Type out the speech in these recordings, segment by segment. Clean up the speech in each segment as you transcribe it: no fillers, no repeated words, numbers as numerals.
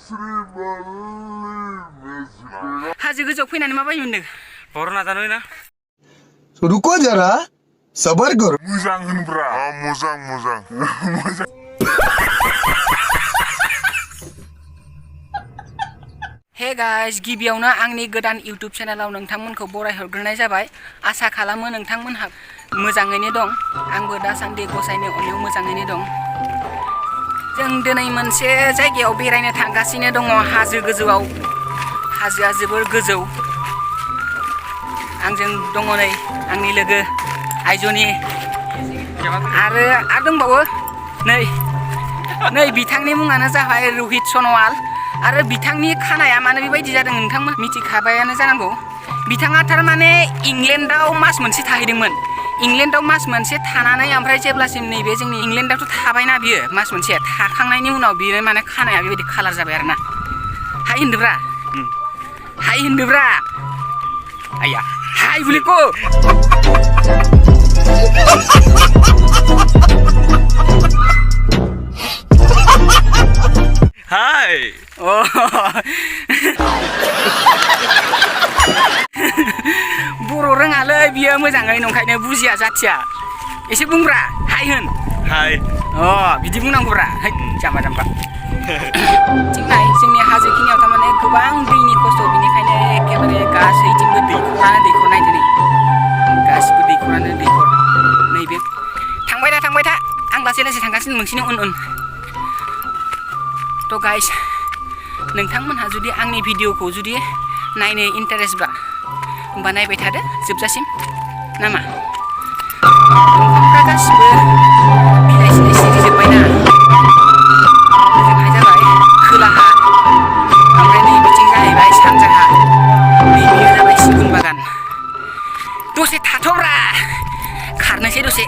हाजो गोजौआव फैनानै माबायदि मोनदों? बर' नाजानो ना? रुको जरा सबर करो मोजां होनब्रा मोजां मोजां हे गाइस, गिबियावनो आंनि गोदान इउट्युब चेनेलाव नोंथांमोनखौ बराय हरग्रोनाय जाबाय। आसा खालामो नोंथांमोनहा मोजाङैनो दं। आंबो दासान्दि गसाइनि अननायाव मोजाङैनो दं। जों दिनै मोनसे जायगायाव बेरायनो थांगासिनो दङ, हाजो गोजौआव। हाजोआ जोबोर गोजौ। आंजों दङ नै आंनि लोगो आइजनि आरो दंबावो नै बिथांनि मुङानो जाबाय रहित सनवाल। आरो बिथांनि खानाया मानो बेबायदि जादों नोंथांमोन मिथिखाबायानो जानांगौ। बिथाङा थारमाने इंलेन्डआव मास मोनसे थाहैदोंमोन। इंलेन्डआव मास मोनसे थानानै ओमफ्राय जेब्लासिम नैबे जोंनि इंलेन्डआवथ' थाबायना बियो मास मोनसे थाखांनायनि उनाव बियो माने खानाया बेबायदि कालार जाबाय आरोना। हाय होनदोब्रा हाय होनदोब्रा आया हाय बुलिको हाय बर' रोङालै बियो मोजाङै, नंखायनो बुजिया जाथिया। एसे बुंब्रा हाय होन। हाय बिदि बुंनांगौब्रा। है जाम्बा जाम्बा। थिंनाय जोंनि हाजोखिनियाव थारमाने गोबां दैनि खस्थ', बिनिखायनो एखेबारे गासैथिंबो दैखरानो दैखर नायदो नै। गासिबो दैखरानो दैखर। नैबे थांबाय था आं लासै लासै थांगासिनो नोंसिनि उन उन। थ' गाइस, नोंथांमोनहा जुदि आंनि भिडिअखौ जुदि नायनो इन्टारेस्टबा होमबा नायबाय थादो जोबजासिम नामा? दंफांफ्रा गासिबो बिलाइ सिलाइ सिरिजोब्बायना। ओजोंहाय जाबाय खोलाहा, ओमफ्राय नै बिथिं जाहैबाय सानजाहा। नै बियो जाबाय सिगुन बागान। दसे थाथ'ब्रा, खारनोसै दसे।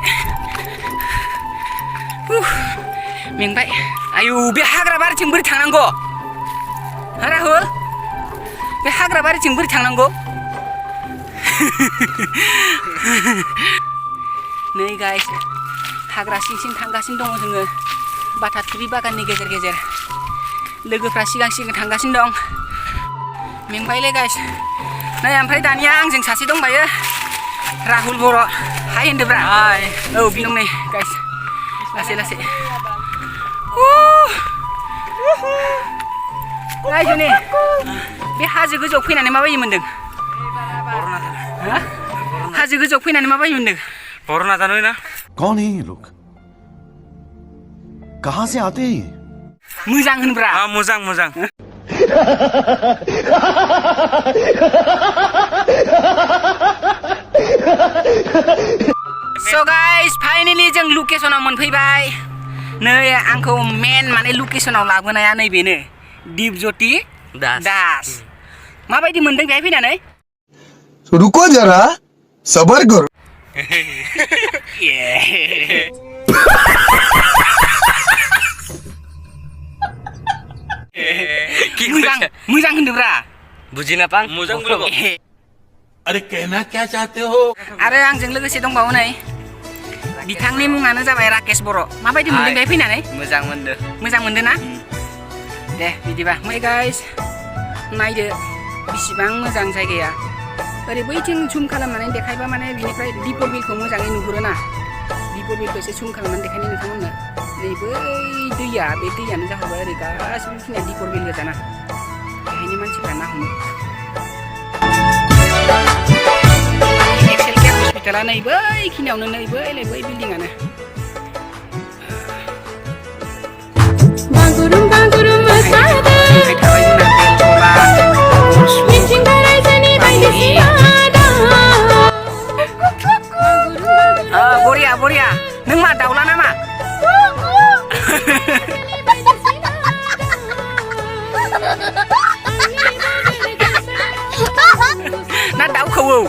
मेंबाय। आयौ, बे हाग्रा बारिथिं बोरै थांनांगौ राहुल? बे हाग्रा बारिथिं बोरै थांनांगौ? नै गाइस, हाग्रा सिं सिं थांगासिनो दङ जोङो बाथाथुरि बागाननि गेजेर गेजेर। लोगोफ्रा सिगां सिगां थांगासिनो दं। मेंबायलै गाइस। नै ओमफ्राय दानिया आंजों सासे दंबायो, राहुल बर'। हाय होनदोब्रा। हाय। औ बि दं नै गाइस, लासै लासै। रायजोनि बे हाजो गोजौआव फैनानै माबायदि मोनदों? बर' नाजानो हाजो गोजौआव फैनानै माबायदि मोनदों? बर' नाजानो ना? कौन है ये लोग कहां से आते हैं ये मोजां होनब्रा। मोजां मोजां। स' गाइस, फाइनेलि जों लकेसनाव मोनफैबाय। नै आंखौ मेन माने लकेसनाव लाबोनाया नै बेनो, दिपज्योति दास। माबायदि मोनदों बेहाय फैनानै? रुको जरा सबर करो मोजां होनदोब्रा। बुजिना पां मोजां बुंलागौ। अरे कहना क्या चाहते हो? आरो आंजों लोगोसे दंबावो नै, बिथांनि मुङानो जाबाय राकेश बर'। माबायदि मोनदों बेहाय फैनानै? मोजां मोनदो। मोजां मोनदों ना? दे बिदिबा गाइस, नायदो बेसेबां मोजां जायगाया। ओरै बैथिं जुम खालामनानै देखायबा माने बिनिफ्राय दिपर बिलखौ मोजाङै नुहुरोना। दिपर बिलखौ एसे जुम खालामनानै देखायनो नोंथांमोननो। नै बै दैया, बे दैयानो जाहैबाय ओरै गासिबो खिनिया दिपर बिल गोजाना। बेहायनो मानसिफ्रा ना हमो। एक्सेल केयार हस्पिटाला नै बैखिनियावनो, नै बै बिल्डिंआनो। बरिया बरिया। नों मा दाउला नामा? ना दाउ खौवौ?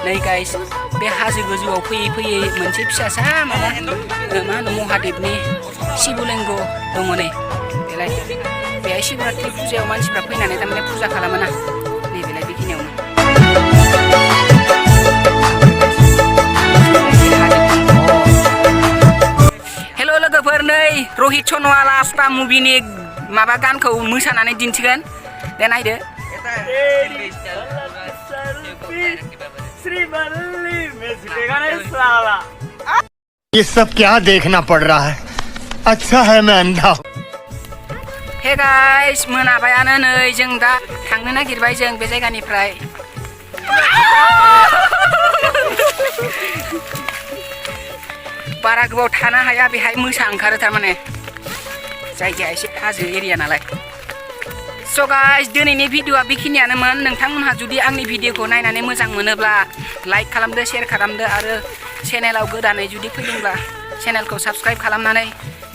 नै गाइस, बे हाजो गोजौआव फैयै फैयै मोनसे फिसासा माबा मा होनो महादेबनि शिबलिंग दङ नै बेलाय। बेहाय शिवरात्रि फुजायाव मानसिफ्रा फैनानै थारमाने फुजा खालामोना। नै बेलाय बेखिनियावनो। रहित सनवाला स्टा मुभिनि माबा गानखौ मोसानानै दिन्थिगोन दे नायदो ये सब क्या देखना पड़ रहा है अच्छा है मैं अंधा हूं हे गाइस मोनाबायानो नै जों दा थांनो नागिरबाय जों बे जायगानिफ्राय बारा गोबाव थानो हाया बेहाय मोसा ओंखारो थारमाने जायगाया एसे हाजो एरिया नालाय स' गाइस दिनैनि भिडिअ'आ बेखिनियानोमोन नोंथांमोनहा जुदि आंनि भिडिअ'खौ नायनानै मोजां मोनोब्ला लाइक खालामदो शेयार खालामदो आरो चेनेलाव गोदानै जुदि फैदोंब्ला चेनेलखौ साबस्क्राइब खालामनानै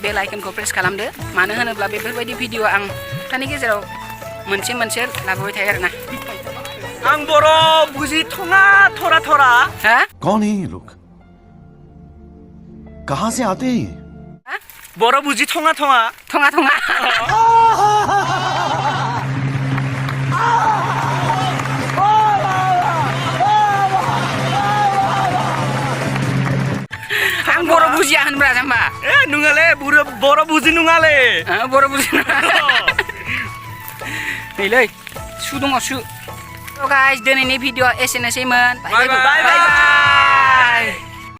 बेल आइकनखौ प्रेस खालामदो मानो होनोब्ला बेफोरबायदि भिडिअ आं सप्तानि गेजेराव मोनसे लाबोबाय थायो आरोना आं बर' बुजि थङा थरा थरा हा कौन है ये लोग कहाँ से आते हैं ये? बर' बुजि थङा थङा थङा थङा आं बर' बुजिया होनब्रा जाम्बा ए नङाले बर' बुजि नङाले बर' बुजिया नैलै सु दङ सु गाइस दिनैनि भिडिअ एसेनोसैमोन बाय बाय